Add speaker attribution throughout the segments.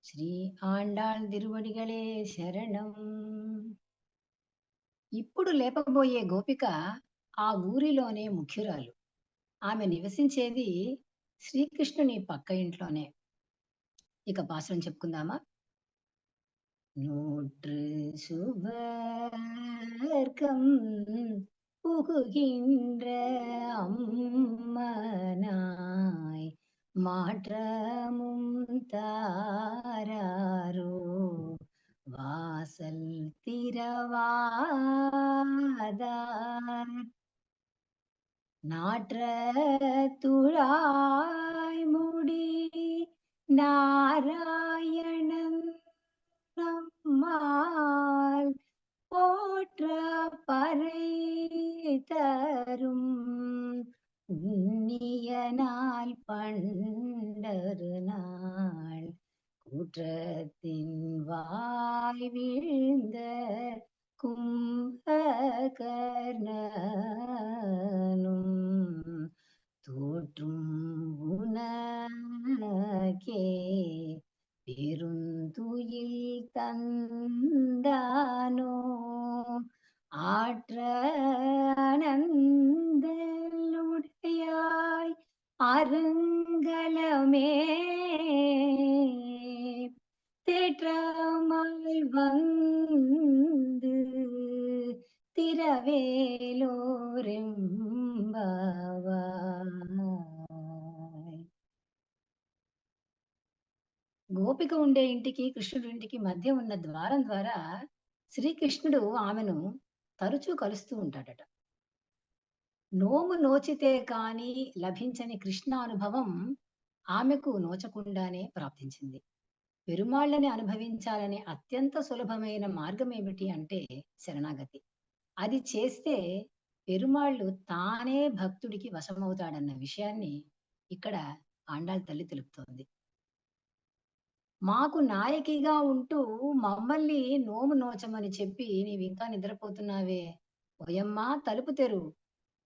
Speaker 1: శ్రీ ఆండాళ్ తిరువడిగళే శరణం. ఇప్పుడు లేపబోయే గోపిక ఆ ఊరిలోనే ముఖ్యురాలు. ఆమె నివసించేది శ్రీకృష్ణుని పక్క ఇంట్లోనే. ఇక పాసురం చెప్పుకుందామా? நூற்று சுவர்க்கம் புகுகின்ற அம்மனாய் மாற்றமும் தாராரோ வாசல் திறவாதார் நாற்ற துழாய் முடி நாராயணன் நம்மால் போற்ற பறை தரும் உன்னியனால் பண்டரு நாள் குற்றத்தின் வாய் வீழ்ந்த கும்பகர்ணனும் தோற்றும் உனக்கே பெருந்துயில் தந்தானோ ஆற்ற அனந்தலுடையாய் அருங்கலமே தேற்றமாய் வந்து తిరవేలోరెంబావాయ్. గోపిక ఉండే ఇంటికి కృష్ణుడి ఇంటికి మధ్య ఉన్న ద్వారం ద్వారా శ్రీకృష్ణుడు ఆమెను తరచూ కలుస్తూ ఉంటాడట. నోము నోచితే కాని లభించని కృష్ణానుభవం ఆమెకు నోచకుండానే ప్రాప్తించింది. పెరుమాళ్ళని అనుభవించాలనే అత్యంత సులభమైన మార్గం ఏమిటి అంటే శరణాగతి. అది చేస్తే పెరుమాళ్ళు తానే భక్తుడికి వశమవుతాడన్న విషయాన్ని ఇక్కడ ఆండాళ్ తల్లి తెలుపుతోంది. మాకు నాయకిగా ఉంటూ మమ్మల్ని నోము నోచమని చెప్పి నీవింకా నిద్రపోతున్నావే! ఓయమ్మా తలుపు తెరువు.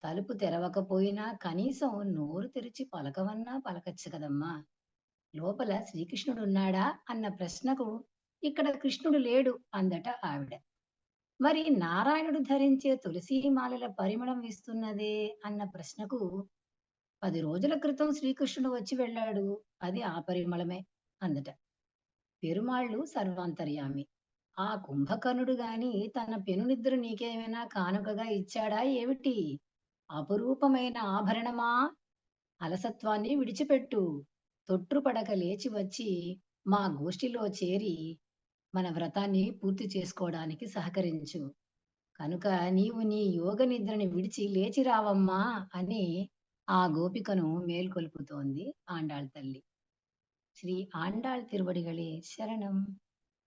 Speaker 1: తలుపు తెరవకపోయినా కనీసం నోరు తెరిచి పలకవన్నా పలకచ్చు కదమ్మా! లోపల శ్రీకృష్ణుడున్నాడా అన్న ప్రశ్నకు ఇక్కడ కృష్ణుడు లేడు అందట ఆవిడ. మరి నారాయణుడు ధరించే తులసీమాలల పరిమళం వీస్తున్నదే అన్న ప్రశ్నకు 10 రోజుల క్రితం శ్రీకృష్ణుడు వచ్చి వెళ్ళాడు. అది ఆ పరిమళమే అందట. పెరుమాళ్ళు సర్వాంతర్యామి. ఆ కుంభకర్ణుడు గాని తన పెనునిద్ర నీకేమైనా కానుకగా ఇచ్చాడా ఏమిటి? అపురూపమైన ఆభరణమా, అలసత్వాన్ని విడిచిపెట్టు. తొట్రుపడక లేచి వచ్చి మా గోష్ఠిలో చేరి మన వ్రతాన్ని పూర్తి చేసుకోవడానికి సహకరించు. కనుక నీవు నీ యోగ నిద్రని విడిచి లేచి రావమ్మా అని ఆ గోపికను మేల్కొల్పుతోంది ఆండాళ్ తల్లి. శ్రీ ఆండాళ్ తిరువడిగళే శరణం.